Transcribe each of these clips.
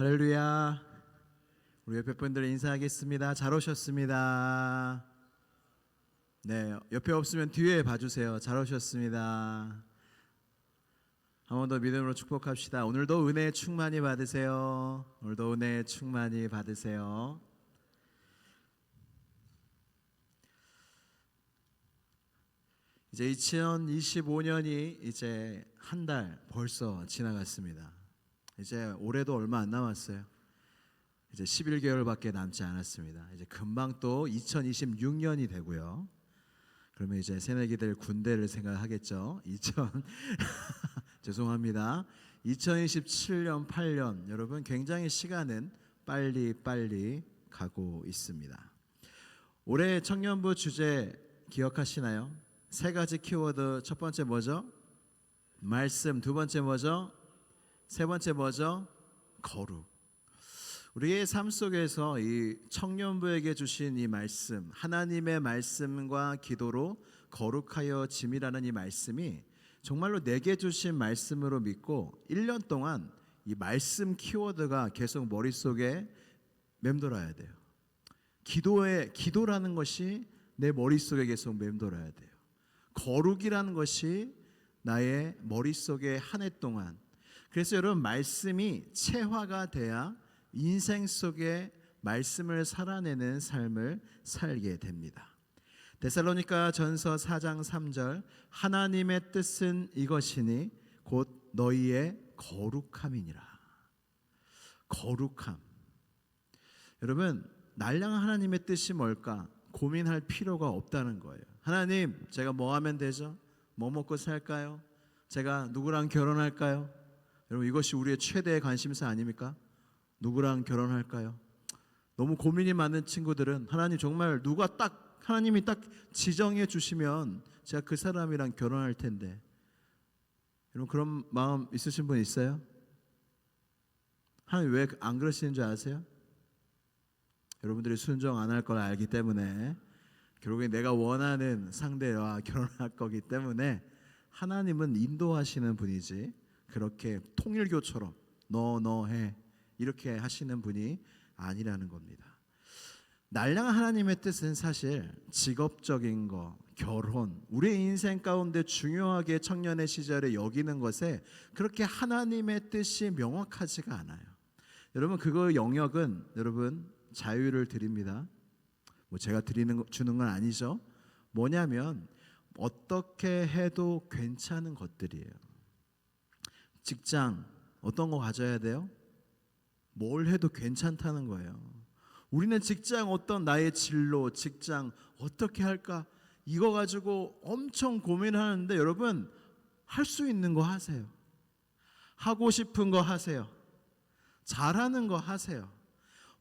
할렐루야. 우리 옆에 분들 인사하겠습니다. 잘 오셨습니다. 네, 옆에 없으면 뒤에 봐주세요. 잘 오셨습니다. 한 번 더 믿음으로 축복합시다. 오늘도 은혜 충만히 받으세요. 오늘도 은혜 충만히 받으세요. 이제 2025년이 이제 한 달 벌써 지나갔습니다. 이제 올해도 얼마 안 남았어요. 이제 11개월밖에 남지 않았습니다. 이제 금방 또 2026년이 되고요. 그러면 이제 새내기들 군대를 생각하겠죠. 죄송합니다. 2027년, 8년 여러분 굉장히 시간은 빨리 가고 있습니다. 올해 청년부 주제 기억하시나요? 세 가지 키워드. 첫 번째 뭐죠? 말씀. 두 번째 뭐죠? 세 번째 뭐죠? 거룩. 우리의 삶 속에서 이 청년부에게 주신 이 말씀, 하나님의 말씀과 기도로 거룩하여 짐이라는 이 말씀이 정말로 내게 주신 말씀으로 믿고 1년 동안 이 말씀 키워드가 계속 머릿속에 맴돌아야 돼요. 기도라는 것이 내 머릿속에 계속 맴돌아야 돼요. 거룩이라는 것이 나의 머릿속에 한 해 동안. 그래서 여러분, 말씀이 체화가 돼야 인생 속에 말씀을 살아내는 삶을 살게 됩니다. 데살로니가 전서 4장 3절, 하나님의 뜻은 이것이니 곧 너희의 거룩함이니라. 거룩함. 여러분, 날량한 하나님의 뜻이 뭘까? 고민할 필요가 없다는 거예요. 하나님, 제가 뭐 하면 되죠? 뭐 먹고 살까요? 제가 누구랑 결혼할까요? 여러분, 이것이 우리의 최대의 관심사 아닙니까? 누구랑 결혼할까요? 너무 고민이 많은 친구들은 하나님 정말 하나님이 딱 지정해 주시면 제가 그 사람이랑 결혼할 텐데. 여러분, 그런 마음 있으신 분 있어요? 하나님 왜 안 그러시는 줄 아세요? 여러분들이 순종 안 할 걸 알기 때문에, 결국에 내가 원하는 상대와 결혼할 거기 때문에 하나님은 인도하시는 분이지 그렇게 통일교처럼 너 해 이렇게 하시는 분이 아니라는 겁니다. 날량한 하나님의 뜻은 사실 직업적인 거, 결혼, 우리의 인생 가운데 중요하게 청년의 시절에 여기는 것에 그렇게 하나님의 뜻이 명확하지가 않아요. 여러분, 그거 영역은 여러분 자유를 드립니다. 뭐 제가 주는 건 아니죠. 뭐냐면 어떻게 해도 괜찮은 것들이에요. 직장 어떤 거 가져야 돼요? 뭘 해도 괜찮다는 거예요. 우리는 직장 어떤 나의 진로, 직장 어떻게 할까? 이거 가지고 엄청 고민하는데 여러분, 할 수 있는 거 하세요. 하고 싶은 거 하세요. 잘하는 거 하세요.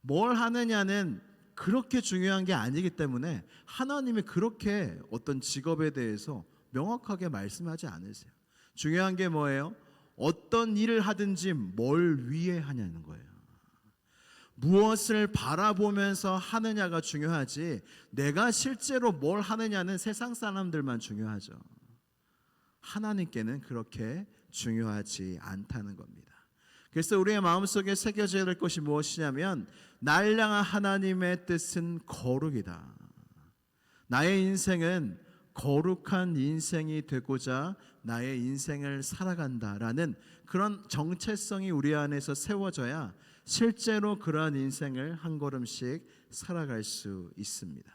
뭘 하느냐는 그렇게 중요한 게 아니기 때문에 하나님이 그렇게 어떤 직업에 대해서 명확하게 말씀하지 않으세요. 중요한 게 뭐예요? 어떤 일을 하든지 뭘 위해 하냐는 거예요. 무엇을 바라보면서 하느냐가 중요하지 내가 실제로 뭘 하느냐는 세상 사람들만 중요하죠. 하나님께는 그렇게 중요하지 않다는 겁니다. 그래서 우리의 마음속에 새겨져야 될 것이 무엇이냐면 날량한 하나님의 뜻은 거룩이다. 나의 인생은 거룩한 인생이 되고자 나의 인생을 살아간다라는 그런 정체성이 우리 안에서 세워져야 실제로 그러한 인생을 한 걸음씩 살아갈 수 있습니다.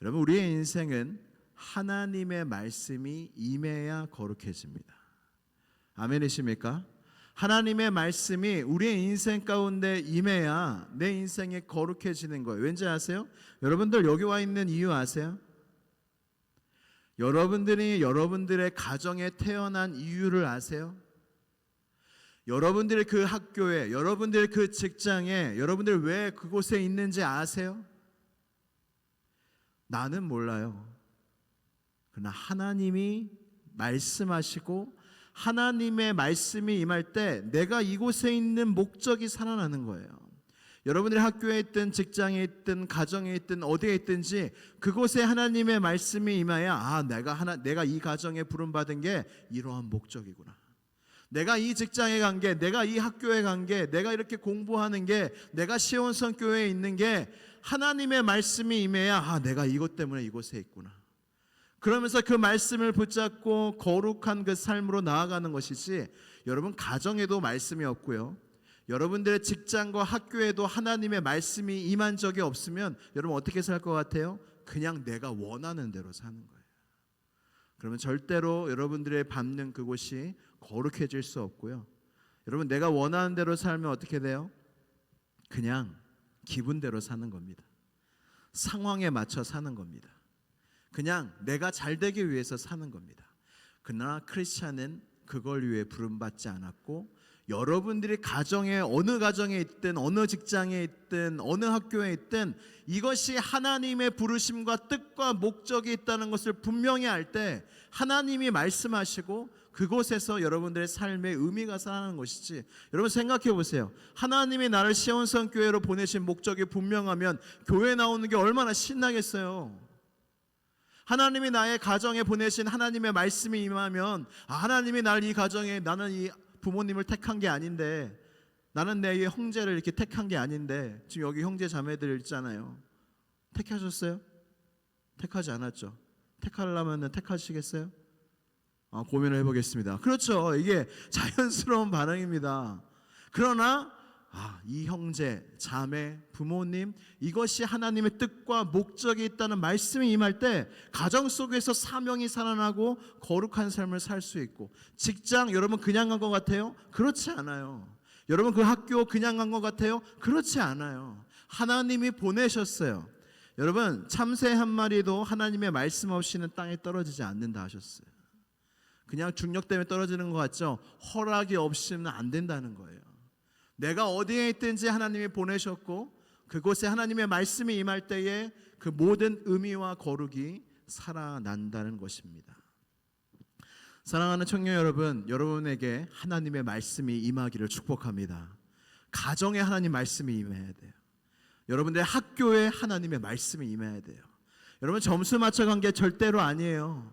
여러분, 우리의 인생은 하나님의 말씀이 임해야 거룩해집니다. 아멘이십니까? 하나님의 말씀이 우리의 인생 가운데 임해야 내 인생이 거룩해지는 거예요. 왠지 아세요? 여러분들 여기 와 있는 이유 아세요? 여러분들이 여러분들의 가정에 태어난 이유를 아세요? 여러분들의 그 학교에, 여러분들의 그 직장에, 여러분들 왜 그곳에 있는지 아세요? 나는 몰라요. 그러나 하나님이 말씀하시고 하나님의 말씀이 임할 때 내가 이곳에 있는 목적이 살아나는 거예요. 여러분들이 학교에 있든 직장에 있든 가정에 있든 어디에 있든지 그곳에 하나님의 말씀이 임하여 내가 이 가정에 부름받은 게 이러한 목적이구나. 내가 이 직장에 간 게, 내가 이 학교에 간 게, 내가 이렇게 공부하는 게, 내가 시온성 교회에 있는 게 하나님의 말씀이 임해야 내가 이것 때문에 이곳에 있구나. 그러면서 그 말씀을 붙잡고 거룩한 그 삶으로 나아가는 것이지, 여러분 가정에도 말씀이 없고요, 여러분들의 직장과 학교에도 하나님의 말씀이 임한 적이 없으면 여러분 어떻게 살 것 같아요? 그냥 내가 원하는 대로 사는 거예요. 그러면 절대로 여러분들의 밟는 그곳이 거룩해질 수 없고요. 여러분 내가 원하는 대로 살면 어떻게 돼요? 그냥 기분대로 사는 겁니다. 상황에 맞춰 사는 겁니다. 그냥 내가 잘 되기 위해서 사는 겁니다. 그러나 크리스찬은 그걸 위해 부름받지 않았고, 여러분들이 가정에, 어느 가정에 있든 어느 직장에 있든 어느 학교에 있든 이것이 하나님의 부르심과 뜻과 목적이 있다는 것을 분명히 알 때 하나님이 말씀하시고 그곳에서 여러분들의 삶의 의미가 살아나는 것이지. 여러분 생각해 보세요. 하나님이 나를 시온성 교회로 보내신 목적이 분명하면 교회 나오는 게 얼마나 신나겠어요. 하나님이 나의 가정에 보내신 하나님의 말씀이 임하면, 하나님이 나를 이 가정에, 나는 이 부모님을 택한 게 아닌데, 나는 내 형제를 이렇게 택한 게 아닌데, 지금 여기 형제 자매들 있잖아요. 택하셨어요? 택하지 않았죠. 택하려면 택하시겠어요? 고민을 해보겠습니다. 그렇죠. 이게 자연스러운 반응입니다. 그러나 이 형제, 자매, 부모님, 이것이 하나님의 뜻과 목적이 있다는 말씀이 임할 때 가정 속에서 사명이 살아나고 거룩한 삶을 살 수 있고, 직장 여러분 그냥 간 것 같아요? 그렇지 않아요. 여러분 그 학교 그냥 간 것 같아요? 그렇지 않아요. 하나님이 보내셨어요. 여러분 참새 한 마리도 하나님의 말씀 없이는 땅에 떨어지지 않는다 하셨어요. 그냥 중력 때문에 떨어지는 것 같죠? 허락이 없이는 안 된다는 거예요. 내가 어디에 있든지 하나님이 보내셨고, 그곳에 하나님의 말씀이 임할 때에 그 모든 의미와 거룩이 살아난다는 것입니다. 사랑하는 청년 여러분, 여러분에게 하나님의 말씀이 임하기를 축복합니다. 가정에 하나님 말씀이 임해야 돼요. 여러분들의 학교에 하나님의 말씀이 임해야 돼요. 여러분 점수 맞춰간 게 절대로 아니에요.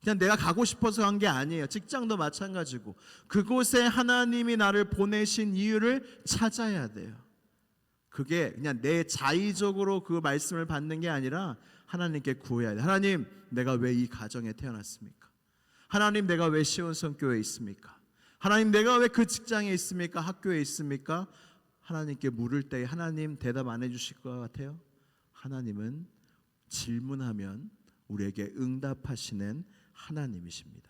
그냥 내가 가고 싶어서 간 게 아니에요. 직장도 마찬가지고 그곳에 하나님이 나를 보내신 이유를 찾아야 돼요. 그게 그냥 내 자의적으로 그 말씀을 받는 게 아니라 하나님께 구해야 돼요. 하나님, 내가 왜 이 가정에 태어났습니까? 하나님, 내가 왜 시온성교회에 있습니까? 하나님, 내가 왜 그 직장에 있습니까? 학교에 있습니까? 하나님께 물을 때 하나님 대답 안 해주실 것 같아요? 하나님은 질문하면 우리에게 응답하시는 하나님이십니다.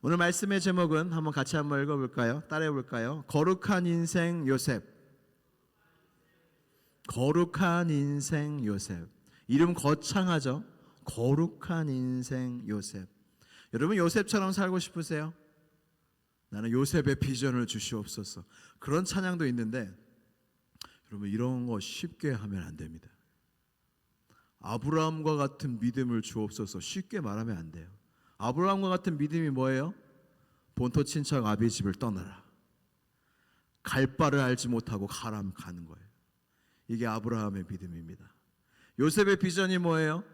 오늘 말씀의 제목은 한번 같이 한번 읽어볼까요? 따라해 볼까요? 거룩한 인생 요셉. 거룩한 인생 요셉. 이름 거창하죠? 거룩한 인생 요셉. 여러분 요셉처럼 살고 싶으세요? 나는 요셉의 비전을 주시옵소서. 그런 찬양도 있는데 여러분 이런 거 쉽게 하면 안 됩니다. 아브라함과 같은 믿음을 주옵소서 쉽게 말하면 안 돼요. 아브라함과 같은 믿음이 뭐예요? 본토 친척 아비 집을 떠나라. 갈 바를 알지 못하고 가라면 가는 거예요. 이게 아브라함의 믿음입니다. 요셉의 비전이 뭐예요?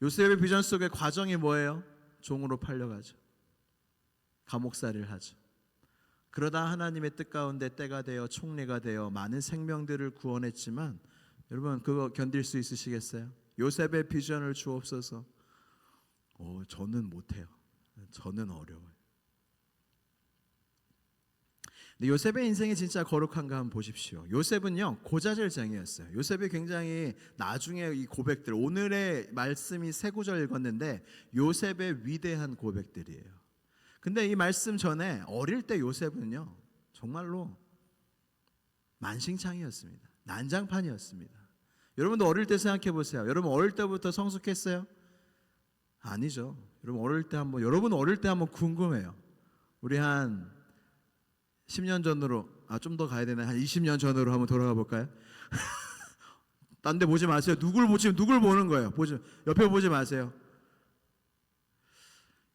요셉의 비전 속의 과정이 뭐예요? 종으로 팔려가죠. 감옥살이를 하죠. 그러다 하나님의 뜻 가운데 때가 되어 총리가 되어 많은 생명들을 구원했지만 여러분 그거 견딜 수 있으시겠어요? 요셉의 비전을 주옵소서. 저는 못해요. 저는 어려워요. 근데 요셉의 인생이 진짜 거룩한가 한번 보십시오. 요셉은요 고자질쟁이였어요. 요셉이 굉장히 나중에 이 고백들, 오늘의 말씀이 세 구절 읽었는데 요셉의 위대한 고백들이에요. 근데 이 말씀 전에 어릴 때 요셉은요 정말로 만신창이었습니다. 난장판이었습니다. 여러분도 어릴 때 생각해 보세요. 여러분 어릴 때부터 성숙했어요? 아니죠. 여러분 어릴 때 한번 궁금해요. 우리 한 10년 전으로 좀 더 가야 되나? 한 20년 전으로 한번 돌아가 볼까요? 딴 데 보지 마세요. 누굴 보는 거예요. 옆에 보지 마세요.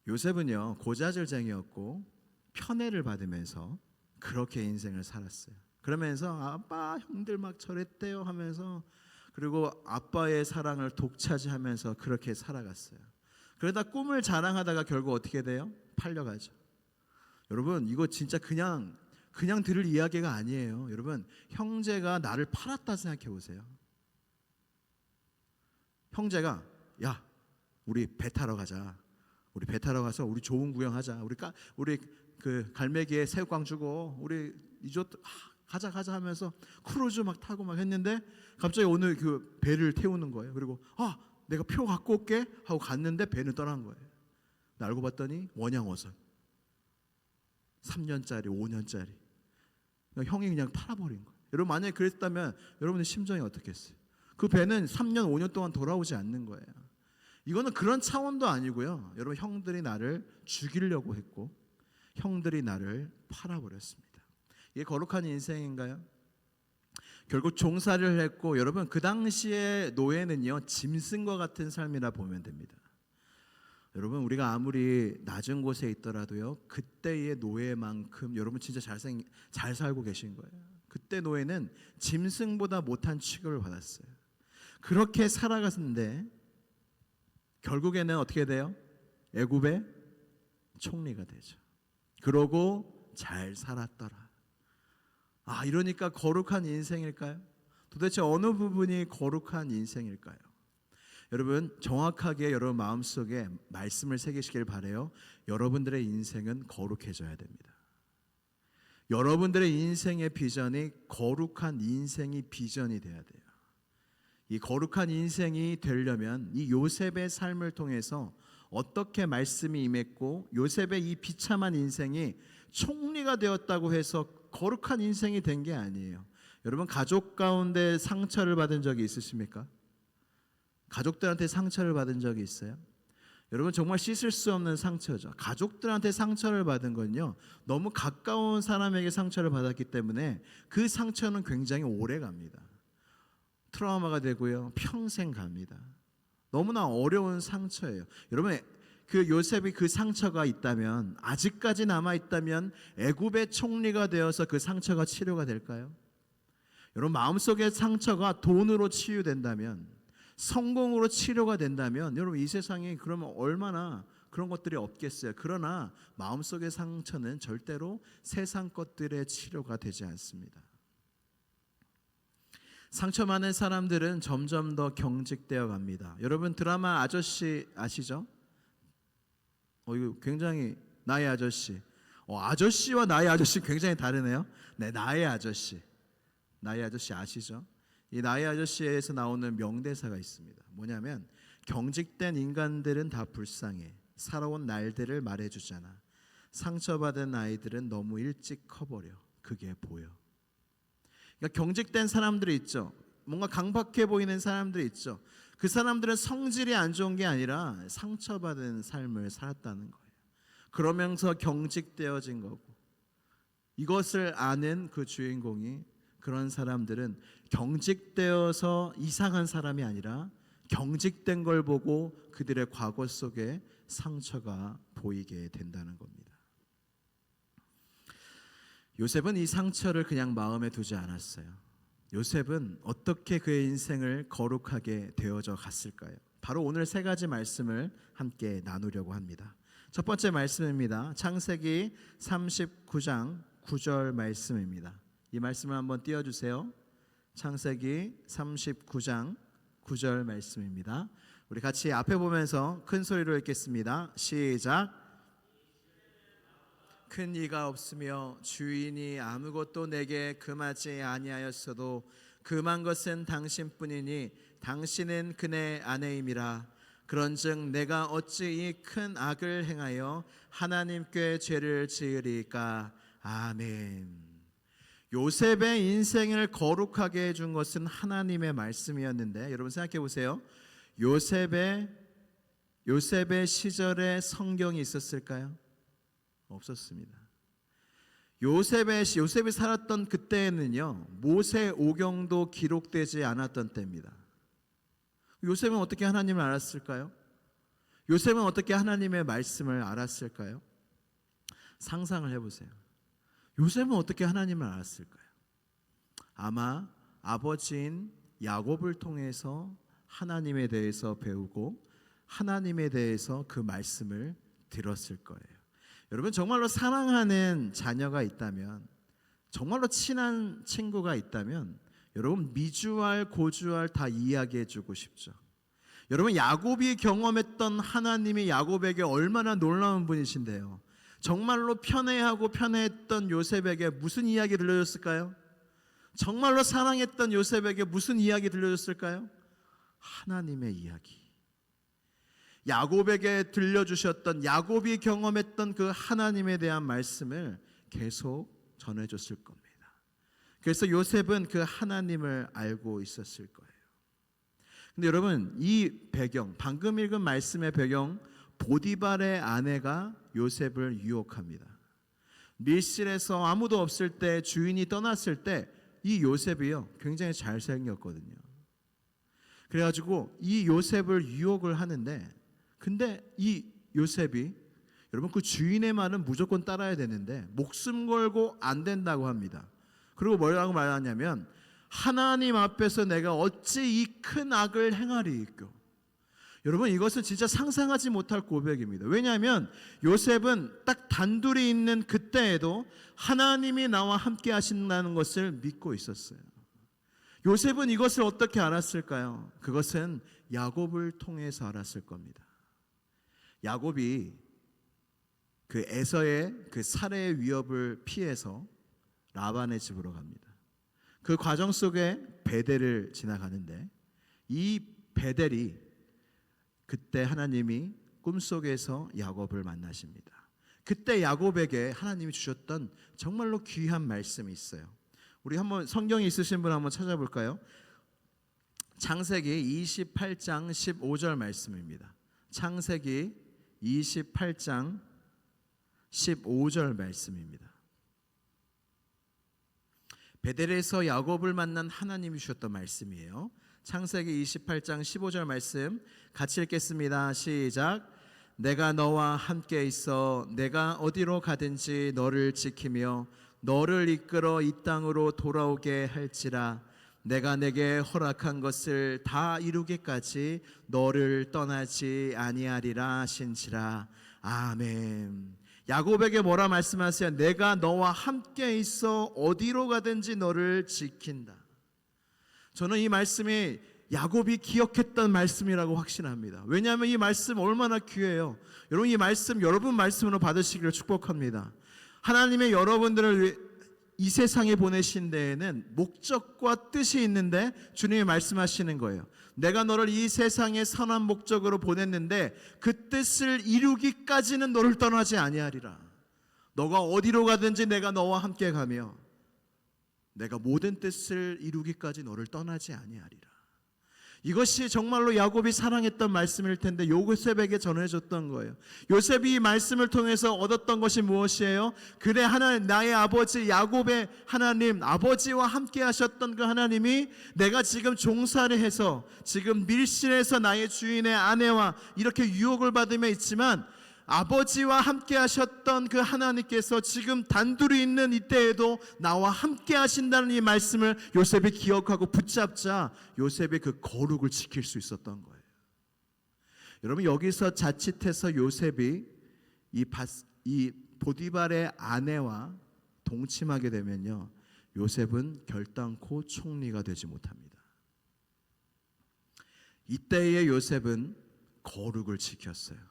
요셉은요 고자질쟁이였고 편애를 받으면서 그렇게 인생을 살았어요. 그러면서 아빠 형들 막 저랬대요 하면서, 그리고 아빠의 사랑을 독차지하면서 그렇게 살아갔어요. 그러다 꿈을 자랑하다가 결국 어떻게 돼요? 팔려가죠. 여러분 이거 진짜 그냥 들을 이야기가 아니에요. 여러분 형제가 나를 팔았다 생각해 보세요. 형제가 야 우리 배 타러 가자. 우리 배 타러 가서 우리 좋은 구경하자. 우리 그 갈매기에 새우깡 주고 우리 이조 가자 하면서 크루즈 막 타고 막 했는데 갑자기 오늘 그 배를 태우는 거예요. 그리고 내가 표 갖고 올게 하고 갔는데 배는 떠난 거예요. 알고 봤더니 원양어선 3년짜리 5년짜리 형이 그냥 팔아버린 거예요. 여러분 만약에 그랬다면 여러분의 심정이 어떻겠어요? 그 배는 3년 5년 동안 돌아오지 않는 거예요. 이거는 그런 차원도 아니고요. 여러분 형들이 나를 죽이려고 했고 형들이 나를 팔아버렸습니다. 이게 거룩한 인생인가요? 결국 종살이를 했고 여러분 그 당시에 노예는요 짐승과 같은 삶이라 보면 됩니다. 여러분 우리가 아무리 낮은 곳에 있더라도요 그때의 노예만큼 여러분 진짜 잘 살고 계신 거예요. 그때 노예는 짐승보다 못한 취급을 받았어요. 그렇게 살아갔는데 결국에는 어떻게 돼요? 애굽의 총리가 되죠. 그러고 잘 살았더라. 이러니까 거룩한 인생일까요? 도대체 어느 부분이 거룩한 인생일까요? 여러분 정확하게 여러분 마음속에 말씀을 새기시길 바라요. 여러분들의 인생은 거룩해져야 됩니다. 여러분들의 인생의 비전이 거룩한 인생이 비전이 돼야 돼요. 이 거룩한 인생이 되려면 이 요셉의 삶을 통해서 어떻게 말씀이 임했고 요셉의 이 비참한 인생이 총리가 되었다고 해서 거룩한 인생이 된 게 아니에요. 여러분 가족 가운데 상처를 받은 적이 있으십니까? 가족들한테 상처를 받은 적이 있어요? 여러분 정말 씻을 수 없는 상처죠. 가족들한테 상처를 받은 건요 너무 가까운 사람에게 상처를 받았기 때문에 그 상처는 굉장히 오래 갑니다. 트라우마가 되고요 평생 갑니다. 너무나 어려운 상처예요. 여러분 그 요셉이 그 상처가 있다면 아직까지 남아있다면 애굽의 총리가 되어서 그 상처가 치료가 될까요? 여러분 마음속의 상처가 돈으로 치유된다면 성공으로 치료가 된다면 여러분 이 세상에 그러면 얼마나 그런 것들이 없겠어요. 그러나 마음속의 상처는 절대로 세상 것들의 치료가 되지 않습니다. 상처 많은 사람들은 점점 더 경직되어 갑니다. 여러분 드라마 아저씨 아시죠? 이거 굉장히 나의 아저씨. 아저씨와 나의 아저씨 굉장히 다르네요. 네, 나의 아저씨. 나의 아저씨 아시죠? 이 나의 아저씨에서 나오는 명대사가 있습니다. 뭐냐면 경직된 인간들은 다 불쌍해. 살아온 날들을 말해주잖아. 상처받은 아이들은 너무 일찍 커버려. 그게 보여. 그러니까 경직된 사람들이 있죠. 뭔가 강박해 보이는 사람들이 있죠. 그 사람들은 성질이 안 좋은 게 아니라 상처받은 삶을 살았다는 거예요. 그러면서 경직되어진 거고 이것을 아는 그 주인공이 그런 사람들은 경직되어서 이상한 사람이 아니라 경직된 걸 보고 그들의 과거 속에 상처가 보이게 된다는 겁니다. 요셉은 이 상처를 그냥 마음에 두지 않았어요. 요셉은 어떻게 그의 인생을 거룩하게 되어져 갔을까요? 바로 오늘 세 가지 말씀을 함께 나누려고 합니다. 첫 번째 말씀입니다. 창세기 39장 9절 말씀입니다. 이 말씀을 한번 띄워주세요. 창세기 39장 9절 말씀입니다. 우리 같이 앞에 보면서 큰 소리로 읽겠습니다. 시작. 큰 이가 없으며 주인이 아무것도 내게 금하지 아니하였어도 금한 것은 당신뿐이니 당신은 그네 아내임이라. 그런즉 내가 어찌 이 큰 악을 행하여 하나님께 죄를 지으리까. 아멘. 요셉의 인생을 거룩하게 해준 것은 하나님의 말씀이었는데 여러분 생각해 보세요. 요셉의 시절에 성경이 있었을까요? 없었습니다. 요셉이 살았던 그때에는요 모세 오경도 기록되지 않았던 때입니다. 요셉은 어떻게 하나님을 알았을까요? 요셉은 어떻게 하나님의 말씀을 알았을까요? 상상을 해보세요. 요셉은 어떻게 하나님을 알았을까요? 아마 아버지인 야곱을 통해서 하나님에 대해서 배우고 하나님에 대해서 그 말씀을 들었을 거예요. 여러분, 정말로 사랑하는 자녀가 있다면, 정말로 친한 친구가 있다면 여러분 미주알 고주알 다 이야기해 주고 싶죠. 여러분, 야곱이 경험했던 하나님이 야곱에게 얼마나 놀라운 분이신데요. 정말로 편애하고 편애했던 요셉에게 무슨 이야기 들려줬을까요? 정말로 사랑했던 요셉에게 무슨 이야기 들려줬을까요? 하나님의 이야기. 야곱에게 들려주셨던, 야곱이 경험했던 그 하나님에 대한 말씀을 계속 전해줬을 겁니다. 그래서 요셉은 그 하나님을 알고 있었을 거예요. 근데 여러분, 이 배경, 방금 읽은 말씀의 배경, 보디발의 아내가 요셉을 유혹합니다. 밀실에서 아무도 없을 때, 주인이 떠났을 때 이 요셉이요 굉장히 잘생겼거든요. 그래가지고 이 요셉을 유혹을 하는데, 근데 이 요셉이, 여러분, 그 주인의 말은 무조건 따라야 되는데 목숨 걸고 안 된다고 합니다. 그리고 뭐라고 말하냐면, 하나님 앞에서 내가 어찌 이 큰 악을 행하리이까. 여러분, 이것은 진짜 상상하지 못할 고백입니다. 왜냐하면 요셉은 딱 단둘이 있는 그때에도 하나님이 나와 함께 하신다는 것을 믿고 있었어요. 요셉은 이것을 어떻게 알았을까요? 그것은 야곱을 통해서 알았을 겁니다. 야곱이 그 에서의 그 살해의 위협을 피해서 라반의 집으로 갑니다. 그 과정 속에 베델을 지나가는데, 이 베델이 그때 하나님이 꿈속에서 야곱을 만나십니다. 그때 야곱에게 하나님이 주셨던 정말로 귀한 말씀이 있어요. 우리 한번 성경이 있으신 분 한번 찾아볼까요? 창세기 28장 15절 말씀입니다. 창세기 28장 15절 말씀입니다. 베델에서 야곱을 만난 하나님이 주셨던 말씀이에요. 창세기 28장 15절 말씀 같이 읽겠습니다. 시작. 내가 너와 함께 있어 내가 어디로 가든지 너를 지키며 너를 이끌어 이 땅으로 돌아오게 할지라. 내가 내게 허락한 것을 다 이루기까지 너를 떠나지 아니하리라 하신지라. 아멘. 야곱에게 뭐라 말씀하세요? 내가 너와 함께 있어 어디로 가든지 너를 지킨다. 저는 이 말씀이 야곱이 기억했던 말씀이라고 확신합니다. 왜냐하면 이 말씀 얼마나 귀해요. 여러분, 이 말씀 여러분 말씀으로 받으시기를 축복합니다. 하나님의 여러분들을 이 세상에 보내신 데에는 목적과 뜻이 있는데 주님이 말씀하시는 거예요. 내가 너를 이 세상에 선한 목적으로 보냈는데 그 뜻을 이루기까지는 너를 떠나지 아니하리라. 너가 어디로 가든지 내가 너와 함께 가며 내가 모든 뜻을 이루기까지 너를 떠나지 아니하리라. 이것이 정말로 야곱이 사랑했던 말씀일 텐데 요셉에게 전해줬던 거예요. 요셉이 이 말씀을 통해서 얻었던 것이 무엇이에요? 그래, 하나님, 나의 아버지 야곱의 하나님, 아버지와 함께 하셨던 그 하나님이 내가 지금 종살이 해서 지금 밀실에서 나의 주인의 아내와 이렇게 유혹을 받으며 있지만 아버지와 함께 하셨던 그 하나님께서 지금 단둘이 있는 이때에도 나와 함께 하신다는 이 말씀을 요셉이 기억하고 붙잡자 요셉이 그 거룩을 지킬 수 있었던 거예요. 여러분, 여기서 자칫해서 요셉이 이 보디발의 아내와 동침하게 되면요, 요셉은 결단코 총리가 되지 못합니다. 이때의 요셉은 거룩을 지켰어요.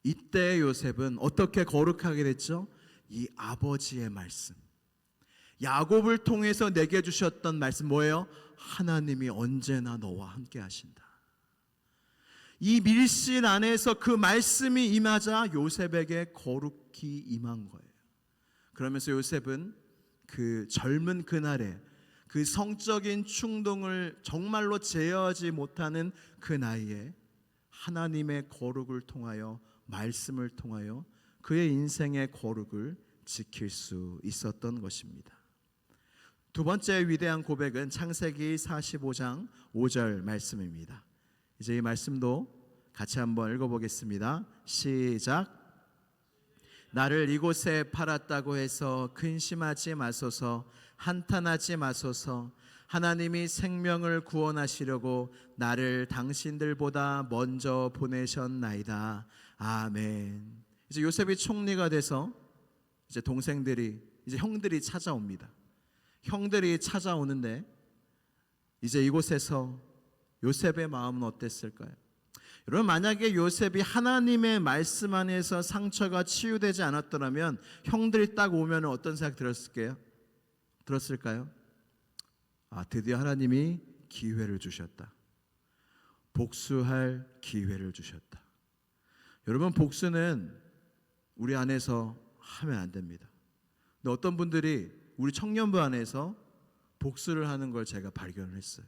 이때 요셉은 어떻게 거룩하게 됐죠? 이 아버지의 말씀, 야곱을 통해서 내게 주셨던 말씀 뭐예요? 하나님이 언제나 너와 함께 하신다. 이 밀실 안에서 그 말씀이 임하자 요셉에게 거룩히 임한 거예요. 그러면서 요셉은 그 젊은 그날에 그 성적인 충동을 정말로 제어하지 못하는 그 나이에 하나님의 거룩을 통하여, 말씀을 통하여 그의 인생의 거룩을 지킬 수 있었던 것입니다. 두 번째 위대한 고백은 창세기 45장 5절 말씀입니다. 이제 이 말씀도 같이 한번 읽어보겠습니다. 시작. 나를 이곳에 팔았다고 해서 근심하지 마소서, 한탄하지 마소서. 하나님이 생명을 구원하시려고 나를 당신들보다 먼저 보내셨나이다. 아멘. 이제 요셉이 총리가 돼서 이제 동생들이, 이제 형들이 찾아옵니다. 형들이 찾아오는데 이제 이곳에서 요셉의 마음은 어땠을까요? 여러분, 만약에 요셉이 하나님의 말씀 안에서 상처가 치유되지 않았더라면 형들이 딱 오면 어떤 생각 들었을까요? 드디어 하나님이 기회를 주셨다. 복수할 기회를 주셨다. 여러분, 복수는 우리 안에서 하면 안 됩니다. 근데 어떤 분들이 우리 청년부 안에서 복수를 하는 걸 제가 발견을 했어요.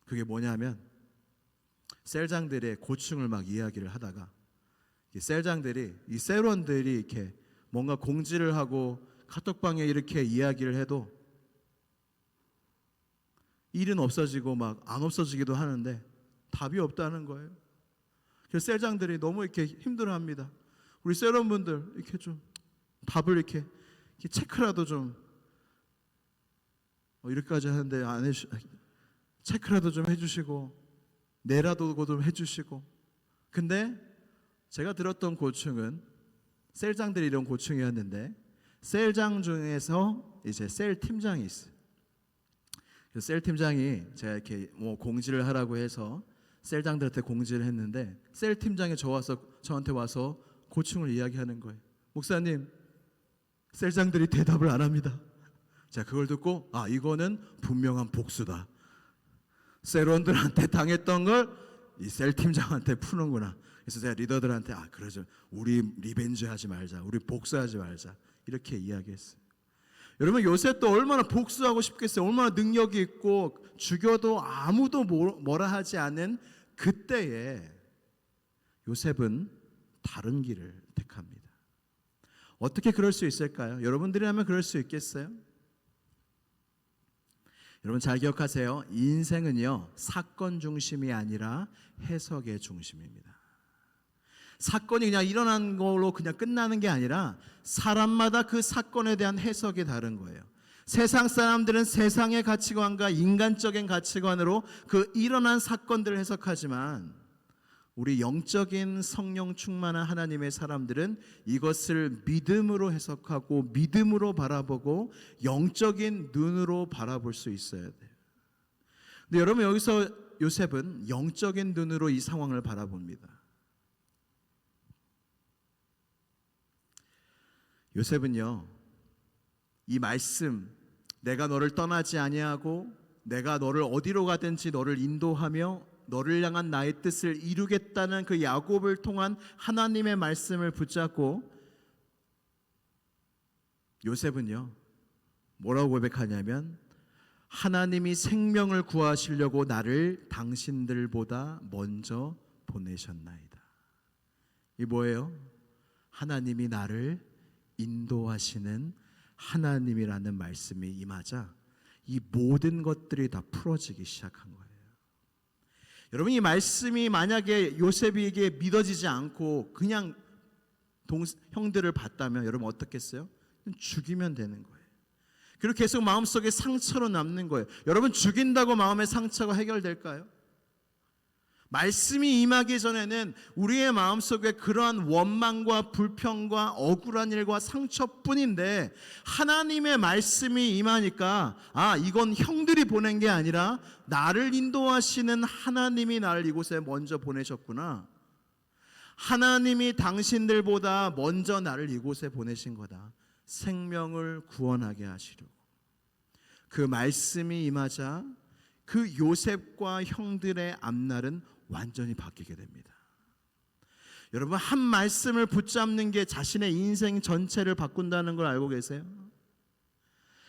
그게 뭐냐면 셀장들의 고충을 막 이야기를 하다가 이 셀장들이, 이 셀원들이 이렇게 뭔가 공지를 하고 카톡방에 이렇게 이야기를 해도 일은 없어지고 막 안 없어지기도 하는데 답이 없다는 거예요. 그래서 셀장들이 너무 이렇게 힘들어합니다. 우리 셀원분들 이렇게 좀 답을 이렇게 체크라도 좀 이렇게까지 하는데 안 해주, 체크라도 좀 해주시고 내라도 좀 해주시고. 근데 제가 들었던 고충은 셀장들이 이런 고충이었는데 셀장 중에서 이제 셀 팀장이 있어요. 그래서 셀 팀장이 제가 이렇게 뭐 공지를 하라고 해서 셀장들한테 공지를 했는데 셀 팀장이 저한테 와서 고충을 이야기하는 거예요. 목사님, 셀장들이 대답을 안 합니다. 자, 그걸 듣고 이거는 분명한 복수다. 셀원들한테 당했던 걸 이 셀 팀장한테 푸는구나. 그래서 제가 리더들한테 그러죠. 우리 리벤지 하지 말자. 우리 복수하지 말자. 이렇게 이야기했어요. 여러분, 요셉도 얼마나 복수하고 싶겠어요. 얼마나 능력이 있고 죽여도 아무도 뭐라 하지 않은 그때에 요셉은 다른 길을 택합니다. 어떻게 그럴 수 있을까요? 여러분들이라면 그럴 수 있겠어요? 여러분, 잘 기억하세요. 인생은요, 사건 중심이 아니라 해석의 중심입니다. 사건이 그냥 일어난 걸로 그냥 끝나는 게 아니라 사람마다 그 사건에 대한 해석이 다른 거예요. 세상 사람들은 세상의 가치관과 인간적인 가치관으로 그 일어난 사건들을 해석하지만 우리 영적인 성령 충만한 하나님의 사람들은 이것을 믿음으로 해석하고 믿음으로 바라보고 영적인 눈으로 바라볼 수 있어야 돼요. 근데 여러분, 여기서 요셉은 영적인 눈으로 이 상황을 바라봅니다. 요셉은요, 이 말씀, 내가 너를 떠나지 아니하고 내가 너를 어디로 가든지 너를 인도하며 너를 향한 나의 뜻을 이루겠다는 그 야곱을 통한 하나님의 말씀을 붙잡고 요셉은요, 뭐라고 고백하냐면 하나님이 생명을 구하시려고 나를 당신들보다 먼저 보내셨나이다. 이 뭐예요? 하나님이 나를 인도하시는 하나님이라는 말씀이 임하자 이 모든 것들이 다 풀어지기 시작한 거예요. 여러분, 이 말씀이 만약에 요셉에게 믿어지지 않고 그냥 형들을 봤다면 여러분 어떻겠어요? 죽이면 되는 거예요. 그리고 계속 마음속에 상처로 남는 거예요. 여러분, 죽인다고 마음의 상처가 해결될까요? 말씀이 임하기 전에는 우리의 마음속에 그러한 원망과 불평과 억울한 일과 상처뿐인데 하나님의 말씀이 임하니까 이건 형들이 보낸 게 아니라 나를 인도하시는 하나님이 나를 이곳에 먼저 보내셨구나. 하나님이 당신들보다 먼저 나를 이곳에 보내신 거다. 생명을 구원하게 하시려고. 그 말씀이 임하자 그 요셉과 형들의 앞날은 완전히 바뀌게 됩니다. 여러분, 한 말씀을 붙잡는 게 자신의 인생 전체를 바꾼다는 걸 알고 계세요?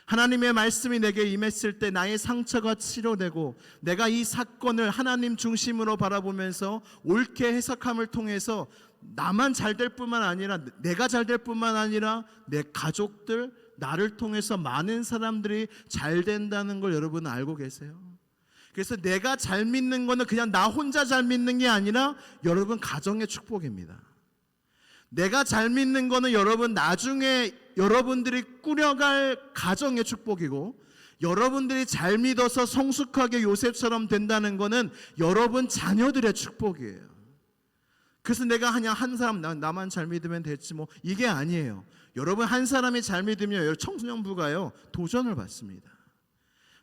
하나님의 말씀이 내게 임했을 때 나의 상처가 치료되고 내가 이 사건을 하나님 중심으로 바라보면서 옳게 해석함을 통해서 나만 잘 될 뿐만 아니라 내가 잘 될 뿐만 아니라 내 가족들, 나를 통해서 많은 사람들이 잘 된다는 걸 여러분 알고 계세요? 그래서 내가 잘 믿는 거는 그냥 나 혼자 잘 믿는 게 아니라 여러분 가정의 축복입니다. 내가 잘 믿는 거는 여러분 나중에 여러분들이 꾸려갈 가정의 축복이고 여러분들이 잘 믿어서 성숙하게 요셉처럼 된다는 것은 여러분 자녀들의 축복이에요. 그래서 내가 그냥 한 사람 나만 잘 믿으면 됐지 뭐 이게 아니에요. 여러분 한 사람이 잘 믿으면 청소년부가요 도전을 받습니다.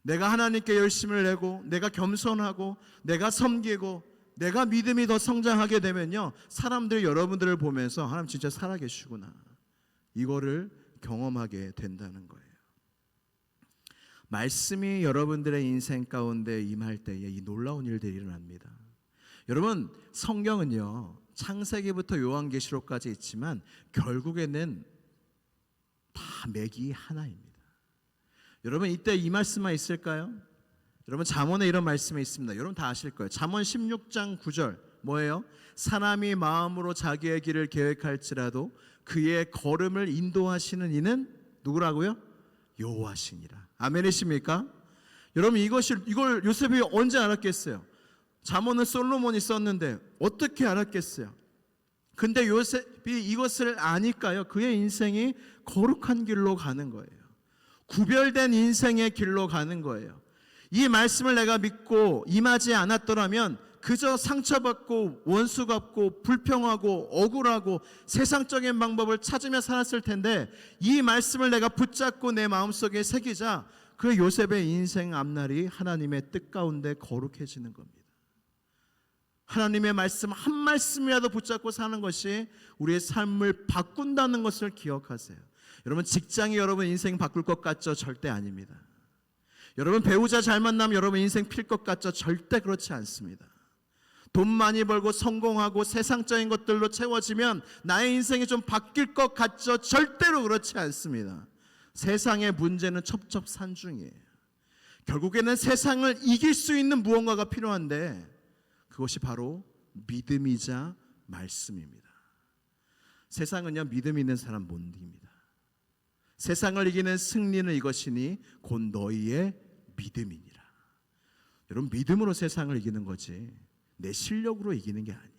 내가 하나님께 열심을 내고 내가 겸손하고 내가 섬기고 내가 믿음이 더 성장하게 되면요 사람들이 여러분들을 보면서 하나님 진짜 살아계시구나 이거를 경험하게 된다는 거예요. 말씀이 여러분들의 인생 가운데 임할 때에 이 놀라운 일들이 일어납니다. 여러분 성경은요 창세기부터 요한계시록까지 있지만 결국에는 다 맥이 하나입니다. 여러분 이때 이 말씀만 있을까요? 여러분 잠언에 이런 말씀이 있습니다. 여러분 다 아실 거예요. 잠언 16장 9절 뭐예요? 사람이 마음으로 자기의 길을 계획할지라도 그의 걸음을 인도하시는 이는 누구라고요? 여호와시니라. 아멘이십니까? 여러분 이걸 요셉이 언제 알았겠어요? 잠언은 솔로몬이 썼는데 어떻게 알았겠어요? 근데 요셉이 이것을 아니까요 그의 인생이 거룩한 길로 가는 거예요. 구별된 인생의 길로 가는 거예요. 이 말씀을 내가 믿고 임하지 않았더라면 그저 상처받고 원수 갚고 불평하고 억울하고 세상적인 방법을 찾으며 살았을 텐데 이 말씀을 내가 붙잡고 내 마음속에 새기자 그 요셉의 인생 앞날이 하나님의 뜻 가운데 거룩해지는 겁니다. 하나님의 말씀 한 말씀이라도 붙잡고 사는 것이 우리의 삶을 바꾼다는 것을 기억하세요. 여러분 직장이 여러분 인생 바꿀 것 같죠? 절대 아닙니다. 여러분 배우자 잘 만나면 여러분 인생 필 것 같죠? 절대 그렇지 않습니다. 돈 많이 벌고 성공하고 세상적인 것들로 채워지면 나의 인생이 좀 바뀔 것 같죠? 절대로 그렇지 않습니다. 세상의 문제는 첩첩산중이에요. 결국에는 세상을 이길 수 있는 무언가가 필요한데 그것이 바로 믿음이자 말씀입니다. 세상은요 믿음 있는 사람 못 이깁니다. 세상을 이기는 승리는 이것이니 곧 너희의 믿음이니라. 여러분 믿음으로 세상을 이기는 거지 내 실력으로 이기는 게 아니에요.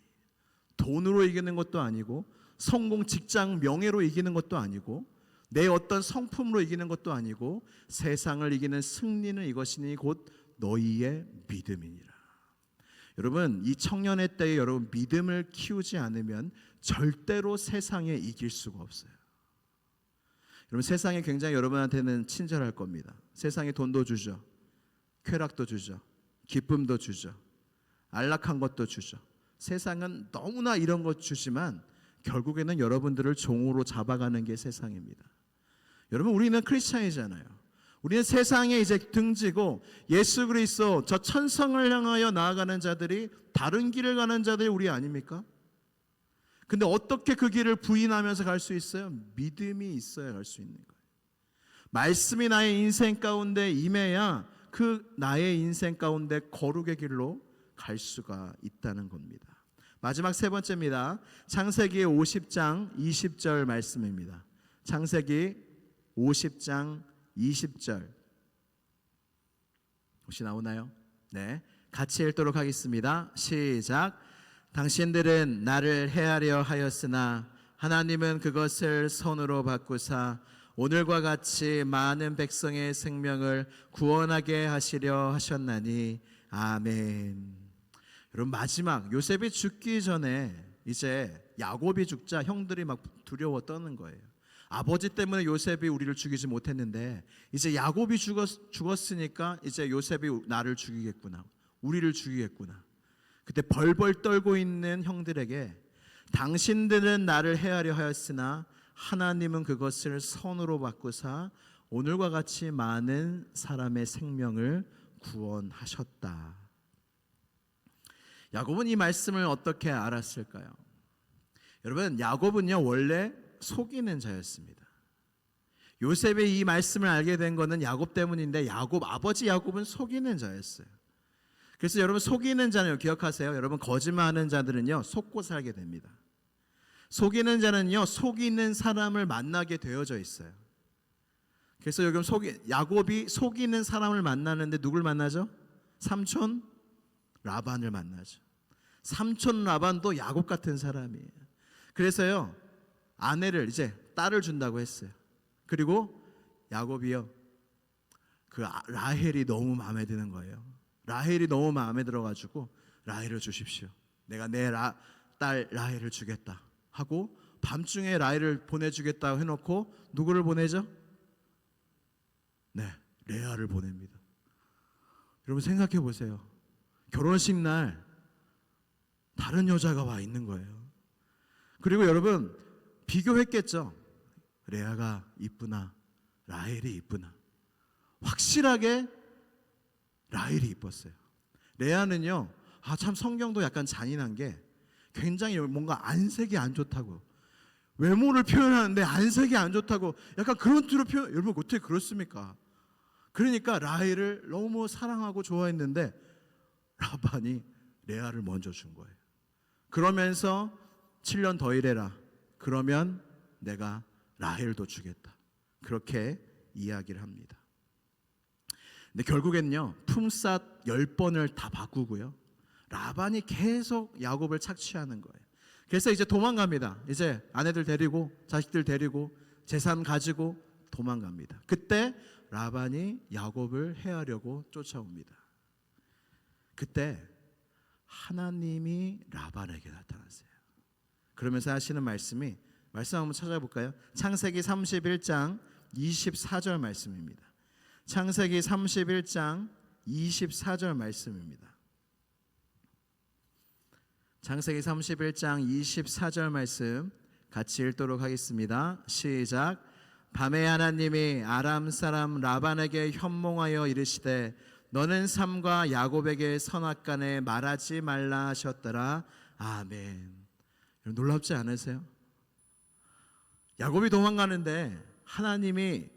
돈으로 이기는 것도 아니고 성공, 직장, 명예로 이기는 것도 아니고 내 어떤 성품으로 이기는 것도 아니고 세상을 이기는 승리는 이것이니 곧 너희의 믿음이니라. 여러분 이 청년의 때에 여러분 믿음을 키우지 않으면 절대로 세상에 이길 수가 없어요. 여러분 세상이 굉장히 여러분한테는 친절할 겁니다. 세상에 돈도 주죠. 쾌락도 주죠. 기쁨도 주죠. 안락한 것도 주죠. 세상은 너무나 이런 것 주지만 결국에는 여러분들을 종으로 잡아가는 게 세상입니다. 여러분 우리는 크리스찬이잖아요. 우리는 세상에 이제 등지고 예수 그리스도 저 천성을 향하여 나아가는 자들이 다른 길을 가는 자들이 우리 아닙니까? 근데 어떻게 그 길을 부인하면서 갈 수 있어요? 믿음이 있어야 갈 수 있는 거예요. 말씀이 나의 인생 가운데 임해야 그 나의 인생 가운데 거룩의 길로 갈 수가 있다는 겁니다. 마지막 세 번째입니다. 창세기 50장 20절 말씀입니다. 창세기 50장 20절 혹시 나오나요? 네, 같이 읽도록 하겠습니다. 시작. 당신들은 나를 해하려 하였으나 하나님은 그것을 선으로 바꾸사 오늘과 같이 많은 백성의 생명을 구원하게 하시려 하셨나니 아멘. 여러분 마지막 요셉이 죽기 전에 이제 야곱이 죽자 형들이 막 두려워 떠는 거예요. 아버지 때문에 요셉이 우리를 죽이지 못했는데 이제 야곱이 죽었으니까 이제 요셉이 나를 죽이겠구나, 우리를 죽이겠구나. 그때 벌벌 떨고 있는 형들에게 당신들은 나를 해하려 하였으나 하나님은 그것을 선으로 바꾸사 오늘과 같이 많은 사람의 생명을 구원하셨다. 야곱은 이 말씀을 어떻게 알았을까요? 여러분 야곱은요 원래 속이는 자였습니다. 요셉이 이 말씀을 알게 된 것은 야곱 때문인데 아버지 야곱은 속이는 자였어요. 그래서 여러분 속이는 자는 기억하세요. 여러분 거짓말하는 자들은요 속고 살게 됩니다. 속이는 자는요 속이는 사람을 만나게 되어져 있어요. 그래서 여기 야곱이 속이는 사람을 만나는데 누굴 만나죠? 삼촌 라반을 만나죠. 삼촌 라반도 야곱 같은 사람이에요. 그래서요 아내를 이제 딸을 준다고 했어요. 그리고 야곱이요 라헬이 너무 마음에 드는 거예요. 라헬이 너무 마음에 들어가지고 라헬을 주십시오. 내가 내 딸 라헬을 주겠다 하고 밤중에 라헬을 보내주겠다고 해놓고 누구를 보내죠? 네, 레아를 보냅니다. 여러분 생각해 보세요. 결혼식 날 다른 여자가 와 있는 거예요. 그리고 여러분 비교했겠죠. 레아가 이쁘나 라헬이 이쁘나. 확실하게 라헬이 이뻤어요. 레아는요, 참 성경도 약간 잔인한 게 굉장히 뭔가 안색이 안 좋다고, 외모를 표현하는데 안색이 안 좋다고 약간 그런 투로 표현. 여러분 어떻게 그렇습니까? 그러니까 라헬을 너무 사랑하고 좋아했는데 라반이 레아를 먼저 준 거예요. 그러면서 7년 더 일해라. 그러면 내가 라헬도 주겠다. 그렇게 이야기를 합니다. 근데 결국엔요, 품삯 10번을 다 바꾸고요, 라반이 계속 야곱을 착취하는 거예요. 그래서 이제 도망갑니다. 이제 아내들 데리고 자식들 데리고 재산 가지고 도망갑니다. 그때 라반이 야곱을 해하려고 쫓아옵니다. 그때 하나님이 라반에게 나타났어요. 그러면서 하시는 말씀 한번 찾아볼까요? 창세기 31장 24절 말씀입니다. 창세기 31장 24절 말씀입니다. 창세기 31장 24절 말씀 같이 읽도록 하겠습니다. 시작. 밤에 하나님이 아람 사람 라반에게 현몽하여 이르시되 너는 삼과 야곱에게 선악간에 말하지 말라 하셨더라. 아멘. 놀랍지 않으세요? 야곱이 도망가는데 하나님이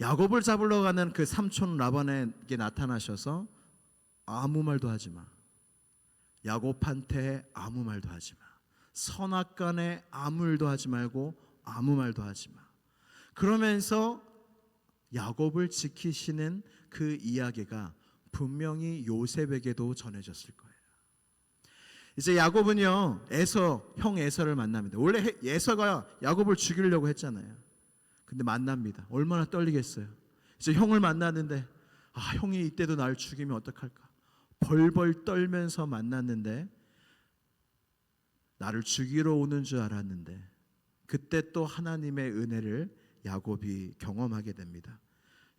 야곱을 잡으러 가는 그 삼촌 라반에게 나타나셔서 아무 말도 하지 마. 야곱한테 아무 말도 하지 마. 선악간에 아무 일도 하지 말고 아무 말도 하지 마. 그러면서 야곱을 지키시는 그 이야기가 분명히 요셉에게도 전해졌을 거예요. 이제 야곱은요, 형 에서를 만납니다. 원래 에서가 야곱을 죽이려고 했잖아요. 근데 만납니다. 얼마나 떨리겠어요. 이제 형을 만났는데 형이 이때도 날 죽이면 어떡할까? 벌벌 떨면서 만났는데 나를 죽이러 오는 줄 알았는데 그때 또 하나님의 은혜를 야곱이 경험하게 됩니다.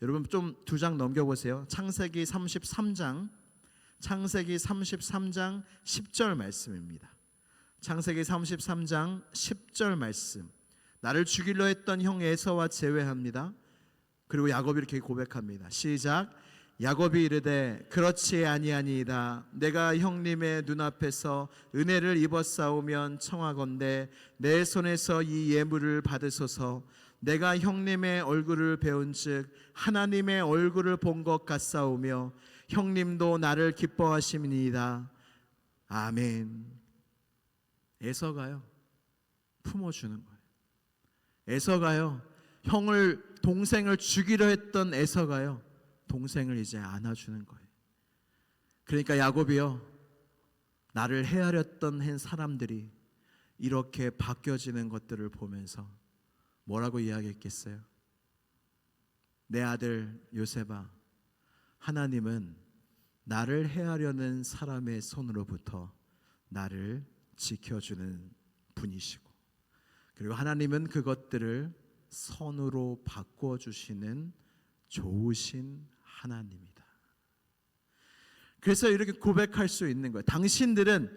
여러분 좀 2장 넘겨보세요. 창세기 33장 10절 말씀입니다. 창세기 33장 10절 말씀. 나를 죽이려 했던 형 에서와 제외합니다. 그리고 야곱이 이렇게 고백합니다. 시작. 야곱이 이르되 그렇지 아니하니이다. 내가 형님의 눈앞에서 은혜를 입었사오면 청하건대 내 손에서 이 예물을 받으소서. 내가 형님의 얼굴을 배운즉 하나님의 얼굴을 본 것 같사오며 형님도 나를 기뻐하심이니이다. 아멘. 에서가요 품어주는 거예요. 에서가요 동생을 죽이려 했던 에서가요 동생을 이제 안아주는 거예요. 그러니까 야곱이요, 나를 헤아렸던 사람들이 이렇게 바뀌어지는 것들을 보면서 뭐라고 이야기했겠어요? 내 아들 요셉아, 하나님은 나를 헤아려는 사람의 손으로부터 나를 지켜주는 분이시고, 그리고 하나님은 그것들을 선으로 바꿔주시는 좋으신 하나님이다. 그래서 이렇게 고백할 수 있는 거예요. 당신들은,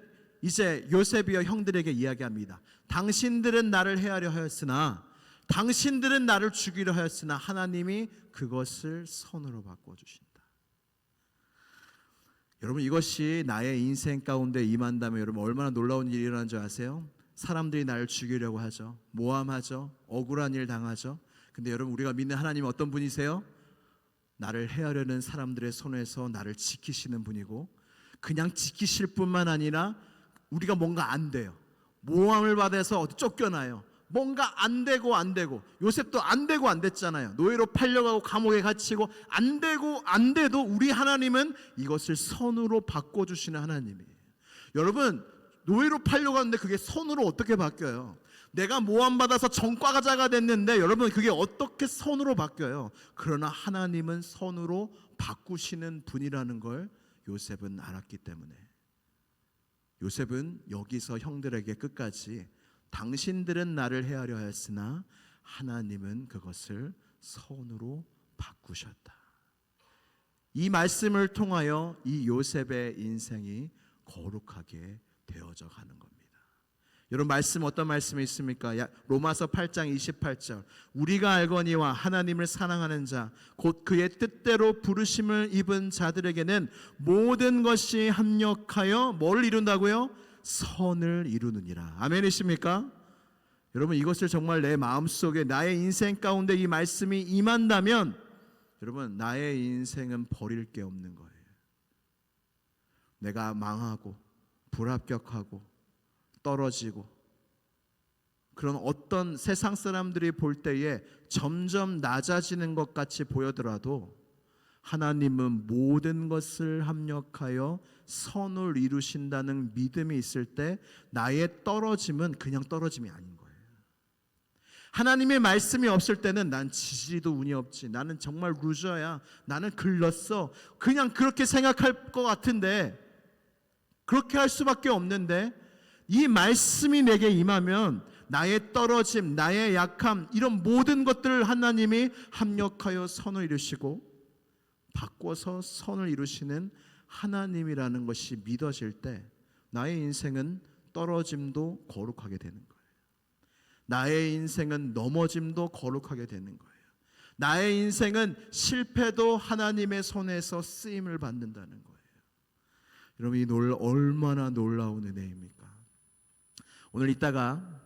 이제 요셉이여 형들에게 이야기합니다. 당신들은 나를 헤아려 하였으나, 당신들은 나를 죽이려 하였으나 하나님이 그것을 선으로 바꿔주신다. 여러분, 이것이 나의 인생 가운데 임한다면 여러분 얼마나 놀라운 일이 일어나는 줄 아세요? 사람들이 나를 죽이려고 하죠. 모함하죠. 억울한 일 당하죠. 근데 여러분, 우리가 믿는 하나님은 어떤 분이세요? 나를 헤아려는 사람들의 손에서 나를 지키시는 분이고, 그냥 지키실 뿐만 아니라 우리가 뭔가 안 돼요. 모함을 받아서 어디 쫓겨나요. 뭔가 안 되고 요셉도 안 되고 안 됐잖아요. 노예로 팔려가고 감옥에 갇히고 안 되고 안 돼도 우리 하나님은 이것을 선으로 바꿔주시는 하나님이에요. 여러분, 노예로 팔려가는데 그게 선으로 어떻게 바뀌어요? 내가 모함받아서 전과자가 됐는데 여러분 그게 어떻게 선으로 바뀌어요? 그러나 하나님은 선으로 바꾸시는 분이라는 걸 요셉은 알았기 때문에 요셉은 여기서 형들에게 끝까지 당신들은 나를 해하려 하였으나 하나님은 그것을 선으로 바꾸셨다. 이 말씀을 통하여 이 요셉의 인생이 거룩하게 되어져 가는 겁니다. 여러분 말씀 어떤 말씀이 있습니까? 로마서 8장 28절 우리가 알거니와 하나님을 사랑하는 자 곧 그의 뜻대로 부르심을 입은 자들에게는 모든 것이 합력하여 뭐를 이룬다고요? 선을 이루느니라. 아멘이십니까? 여러분 이것을 정말 내 마음속에 나의 인생 가운데 이 말씀이 임한다면 여러분 나의 인생은 버릴 게 없는 거예요. 내가 망하고 불합격하고 떨어지고 그런 어떤 세상 사람들이 볼 때에 점점 낮아지는 것 같이 보여더라도 하나님은 모든 것을 합력하여 선을 이루신다는 믿음이 있을 때 나의 떨어짐은 그냥 떨어짐이 아닌 거예요. 하나님의 말씀이 없을 때는 난 지지리도 운이 없지, 나는 정말 루저야, 나는 글렀어, 그냥 그렇게 생각할 것 같은데 그렇게 할 수밖에 없는데 이 말씀이 내게 임하면 나의 떨어짐, 나의 약함 이런 모든 것들을 하나님이 합력하여 선을 이루시고 바꿔서 선을 이루시는 하나님이라는 것이 믿어질 때 나의 인생은 떨어짐도 거룩하게 되는 거예요. 나의 인생은 넘어짐도 거룩하게 되는 거예요. 나의 인생은 실패도 하나님의 손에서 쓰임을 받는다는 거예요. 여러분 이 얼마나 놀라운 은혜입니까? 오늘 이따가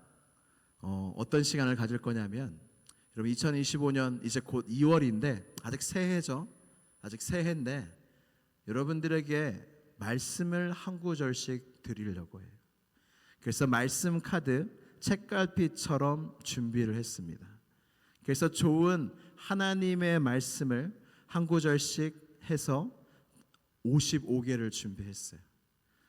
어떤 시간을 가질 거냐면 여러분 2025년 이제 곧 2월인데 아직 새해죠. 아직 새해인데 여러분들에게 말씀을 한 구절씩 드리려고 해요. 그래서 말씀 카드 책갈피처럼 준비를 했습니다. 그래서 좋은 하나님의 말씀을 한 구절씩 해서 55개를 준비했어요.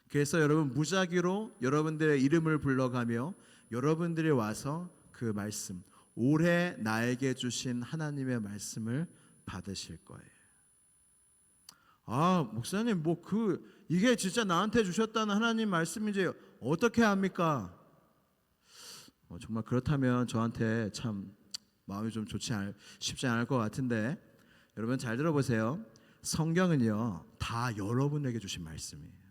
그래서 여러분 무작위로 여러분들의 이름을 불러가며 여러분들이 와서 그 말씀, 올해 나에게 주신 하나님의 말씀을 받으실 거예요. 아, 목사님 이게 진짜 나한테 주셨다는 하나님 말씀인지 어떻게 합니까? 정말 그렇다면 저한테 참 마음이 좀 쉽지 않을 것 같은데 여러분 잘 들어보세요. 성경은요 다 여러분에게 주신 말씀이에요.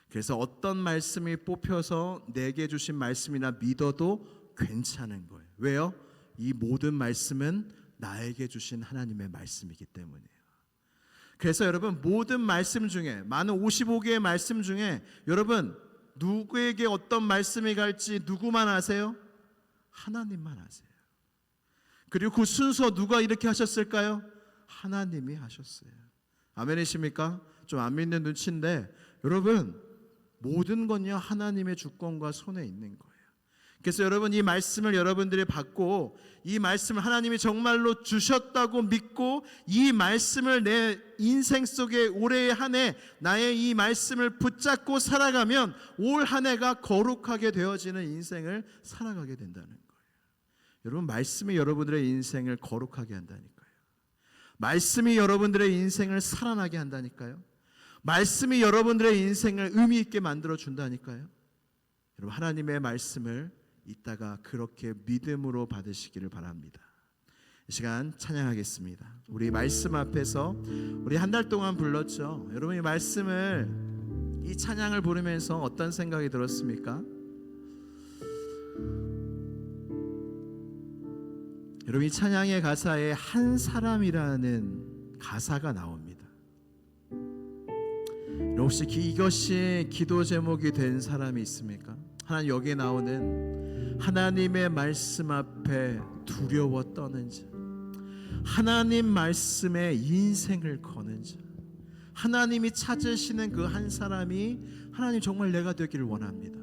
그래서 어떤 말씀이 뽑혀서 내게 주신 말씀이나 믿어도 괜찮은 거예요. 왜요? 이 모든 말씀은 나에게 주신 하나님의 말씀이기 때문이에요. 그래서 여러분 모든 말씀 중에 많은 55개의 말씀 중에 여러분 누구에게 어떤 말씀이 갈지 누구만 아세요? 하나님만 아세요. 그리고 그 순서 누가 이렇게 하셨을까요? 하나님이 하셨어요. 아멘이십니까? 좀 안 믿는 눈치인데 여러분 모든 건요 하나님의 주권과 손에 있는 거예요. 그래서 여러분 이 말씀을 여러분들이 받고 이 말씀을 하나님이 정말로 주셨다고 믿고 이 말씀을 내 인생 속에 올해의 한 해 나의 이 말씀을 붙잡고 살아가면 올 한 해가 거룩하게 되어지는 인생을 살아가게 된다는 거예요. 여러분 말씀이 여러분들의 인생을 거룩하게 한다니까요. 말씀이 여러분들의 인생을 살아나게 한다니까요. 말씀이 여러분들의 인생을 의미 있게 만들어 준다니까요. 여러분 하나님의 말씀을 이따가 그렇게 믿음으로 받으시기를 바랍니다. 이 시간 찬양하겠습니다. 우리 말씀 앞에서 우리 한 달 동안 불렀죠. 여러분 이 말씀을 이 찬양을 부르면서 어떤 생각이 들었습니까? 여러분 이 찬양의 가사에 한 사람이라는 가사가 나옵니다. 혹시 이것이 기도 제목이 된 사람이 있습니까? 하나님 여기에 나오는 하나님의 말씀 앞에 두려워 떠는 자, 하나님 말씀에 인생을 거는 자, 하나님이 찾으시는 그 한 사람이 하나님 정말 내가 되기를 원합니다.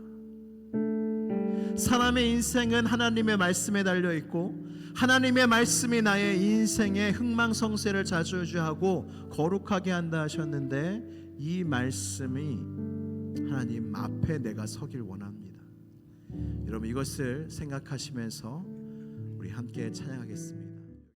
사람의 인생은 하나님의 말씀에 달려있고 하나님의 말씀이 나의 인생의 흥망성쇠를 자주하고 거룩하게 한다 하셨는데 이 말씀이 하나님 앞에 내가 서길 원합니다. 여러분 이것을 생각하시면서 우리 함께 찬양하겠습니다.